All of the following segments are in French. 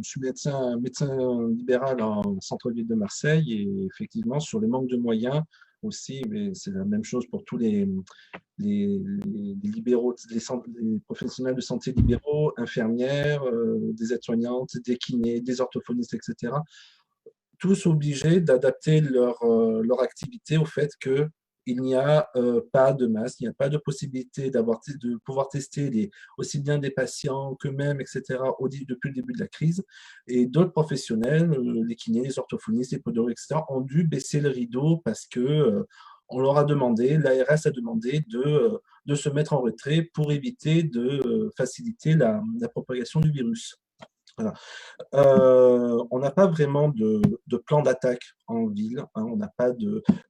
je suis médecin libéral en centre-ville de Marseille et effectivement, sur les manques de moyens aussi, mais c'est la même chose pour tous les libéraux, les professionnels de santé libéraux, infirmières, des aides-soignantes, des kinés, des orthophonistes, etc. Tous obligés d'adapter leur activité au fait que il n'y a pas de masque, il n'y a pas de possibilité de pouvoir tester aussi bien des patients qu'eux-mêmes, etc., depuis le début de la crise. Et d'autres professionnels, les kinés, les orthophonistes, les podologues, etc., ont dû baisser le rideau parce que on leur a demandé, l'ARS a demandé de se mettre en retrait pour éviter de faciliter la propagation du virus. Voilà. On n'a pas vraiment de plan d'attaque en ville. On n'a pas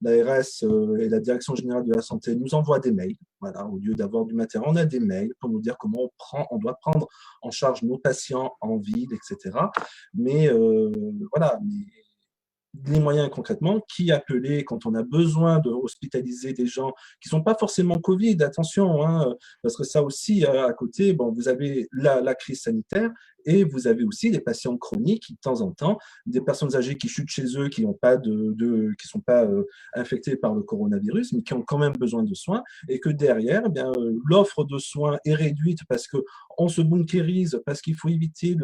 l'ARS et la Direction générale de la santé nous envoient des mails. Voilà, au lieu d'avoir du matériel, on a des mails pour nous dire comment on doit prendre en charge nos patients en ville, etc. Mais voilà. Les moyens concrètement, qui appeler quand on a besoin de hospitaliser des gens qui ne sont pas forcément Covid, attention, parce que ça aussi, à côté, bon, vous avez la crise sanitaire et vous avez aussi des patients chroniques qui, de temps en temps, des personnes âgées qui chutent chez eux, qui n'ont pas qui sont pas infectées par le coronavirus, mais qui ont quand même besoin de soins, et que derrière, eh bien, l'offre de soins est réduite parce qu'on se bunkérise, parce qu'il faut éviter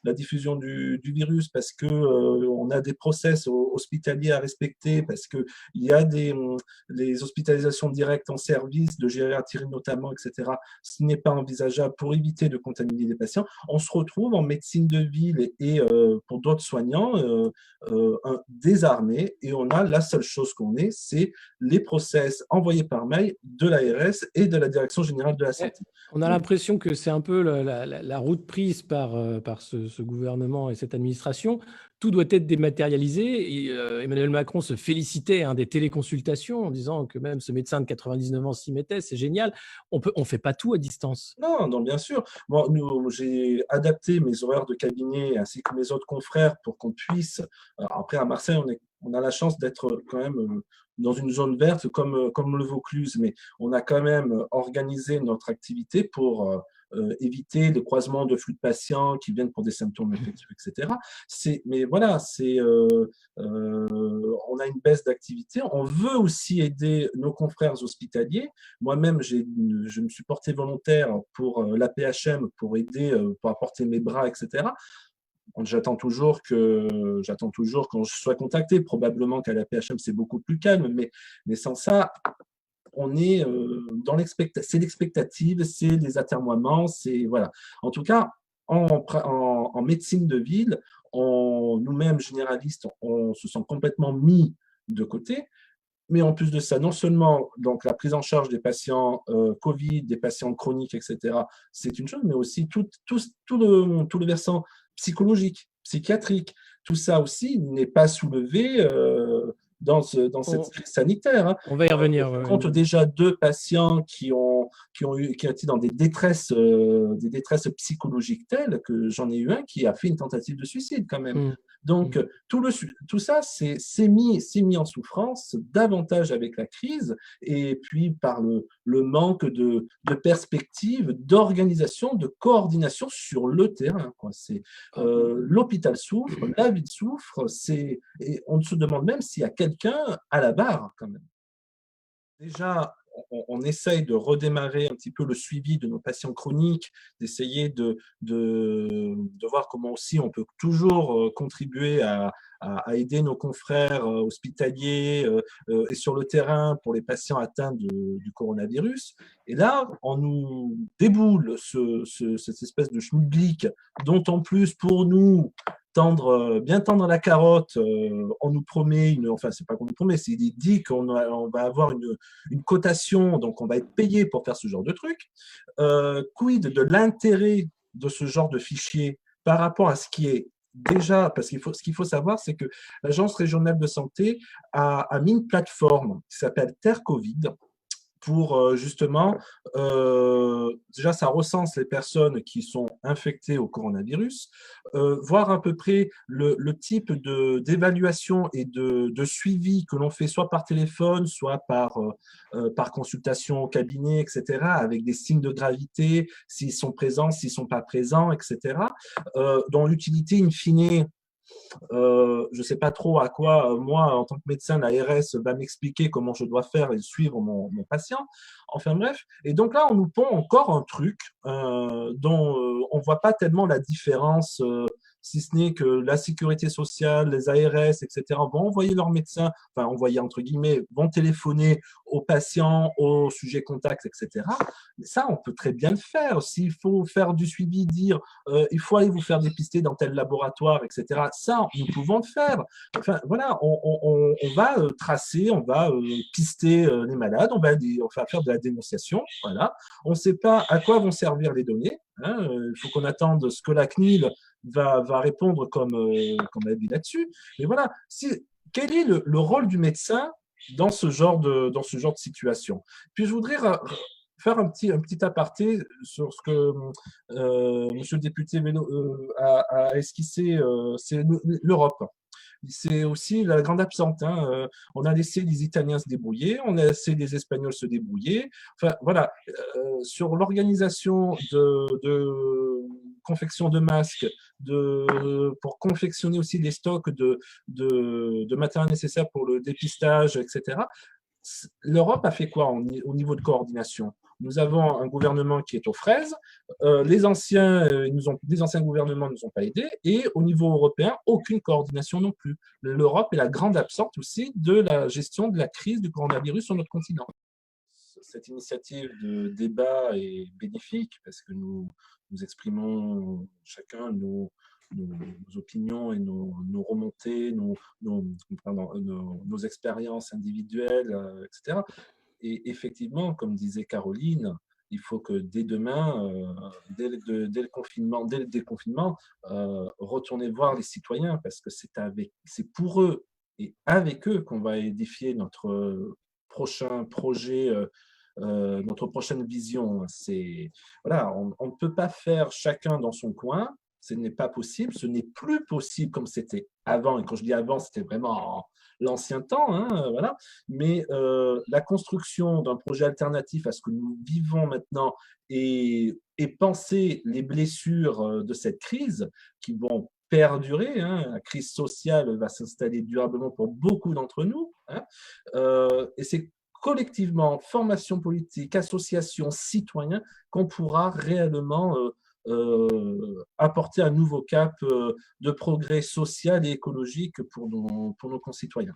la diffusion du virus, parce qu'on a des process hospitaliers à respecter, parce qu'il y a les hospitalisations directes en service, de gériatrie notamment, etc. Ce n'est pas envisageable pour éviter de contaminer les patients. On se retrouve en médecine de ville et pour d'autres soignants désarmés, et on a la seule chose qu'on ait, c'est les process envoyés par mail de l'ARS et de la Direction générale de la santé. On a l'impression que c'est un peu la route prise par ce gouvernement et cette administration. Tout doit être dématérialisé. Et, Emmanuel Macron se félicitait des téléconsultations en disant que même ce médecin de 99 ans s'y mettait, c'est génial. On fait pas tout à distance. Non, non, bien sûr. Bon, j'ai adapté mes horaires de cabinet ainsi que mes autres confrères pour qu'on puisse. Après, à Marseille, on a la chance d'être quand même dans une zone verte comme le Vaucluse, mais on a quand même organisé notre activité pour éviter le croisement de flux de patients qui viennent pour des symptômes infectieux, etc. Mais voilà, on a une baisse d'activité. On veut aussi aider nos confrères hospitaliers. Moi-même, je me suis porté volontaire pour l'AP-HM pour aider, pour apporter mes bras, etc. J'attends toujours qu'on soit contacté. Probablement qu'à l'AP-HM, c'est beaucoup plus calme, mais sans ça, on est c'est l'expectative, c'est les atermoiements, c'est voilà. En tout cas, en médecine de ville, nous-mêmes généralistes, on se sent complètement mis de côté. Mais en plus de ça, non seulement donc, la prise en charge des patients Covid, des patients chroniques, etc., c'est une chose, mais aussi tout le versant psychologique, psychiatrique, tout ça aussi n'est pas soulevé dans cette crise sanitaire. On va y revenir. Je compte déjà 2 patients qui ont été dans des détresses psychologiques telles que j'en ai eu un qui a fait une tentative de suicide quand même. Donc, tout ça, c'est mis en souffrance davantage avec la crise et puis par le manque de perspective, d'organisation, de coordination sur le terrain, quoi. L'hôpital souffre, la ville souffre, et on se demande même s'il y a quelqu'un à la barre, quand même. Déjà, on essaye de redémarrer un petit peu le suivi de nos patients chroniques, d'essayer de voir comment aussi on peut toujours contribuer à aider nos confrères hospitaliers et sur le terrain pour les patients atteints du coronavirus. Et là, on nous déboule cette espèce de schmilblick dont en plus, pour nous, bien tendre la carotte, on nous promet, enfin c'est pas qu'on nous promet, c'est dit qu'on va avoir une cotation, donc on va être payé pour faire ce genre de truc. Quid de l'intérêt de ce genre de fichier par rapport à ce qui est déjà, parce ce qu'il faut savoir, c'est que l'Agence régionale de santé a mis une plateforme qui s'appelle Terre Covid, pour justement, déjà ça recense les personnes qui sont infectées au coronavirus, voir à peu près le type d'évaluation et de suivi que l'on fait soit par téléphone, soit par consultation au cabinet, etc., avec des signes de gravité, s'ils sont présents, s'ils ne sont pas présents, etc., dont l'utilité in fine, je ne sais pas trop à quoi, moi, en tant que médecin, l'ARS va m'expliquer comment je dois faire et suivre mon patient. Enfin bref, et donc là, on nous pond encore un truc dont on ne voit pas tellement la différence, si ce n'est que la sécurité sociale, les ARS, etc., vont envoyer leurs médecins, enfin envoyer entre guillemets, vont téléphoner aux patients, aux sujets contacts, etc. Mais ça, on peut très bien le faire. S'il faut faire du suivi, dire il faut aller vous faire dépister dans tel laboratoire, etc. Ça, nous pouvons le faire. Enfin, voilà, on va tracer, on va pister les malades, on va faire de la dénonciation. Voilà. On ne sait pas à quoi vont servir les données. Hein. Il faut qu'on attende ce que la CNIL va répondre comme avis là-dessus. Mais voilà, quel est le rôle du médecin dans ce genre de situation? Puis je voudrais faire un petit aparté sur ce que monsieur le député a esquissé, c'est l'Europe. C'est aussi la grande absente. Hein. On a laissé les Italiens se débrouiller, on a laissé les Espagnols se débrouiller. Enfin, voilà, sur l'organisation de confection de masques, pour confectionner aussi des stocks de matériel nécessaire pour le dépistage, etc. L'Europe a fait quoi au niveau de coordination? Nous avons un gouvernement qui est aux fraises, les anciens gouvernements ne nous ont pas aidés, et au niveau européen, aucune coordination non plus. L'Europe est la grande absente aussi de la gestion de la crise du coronavirus sur notre continent. Cette initiative de débat est bénéfique parce que nous exprimons chacun nos opinions et nos remontées, nos expériences individuelles, etc. Et effectivement, comme disait Caroline, il faut que dès demain, dès le déconfinement, retourner voir les citoyens parce que c'est pour eux et avec eux qu'on va édifier notre prochain projet, notre prochaine vision. Voilà, on ne peut pas faire chacun dans son coin. Ce n'est pas possible, ce n'est plus possible comme c'était avant. Et quand je dis avant, c'était vraiment l'ancien temps, hein, voilà. Mais la construction d'un projet alternatif à ce que nous vivons maintenant et penser les blessures de cette crise qui vont perdurer, hein, la crise sociale va s'installer durablement pour beaucoup d'entre nous, hein, et c'est collectivement, formation politique, association, citoyens, qu'on pourra réellement apporter un nouveau cap de progrès social et écologique pour nos concitoyens.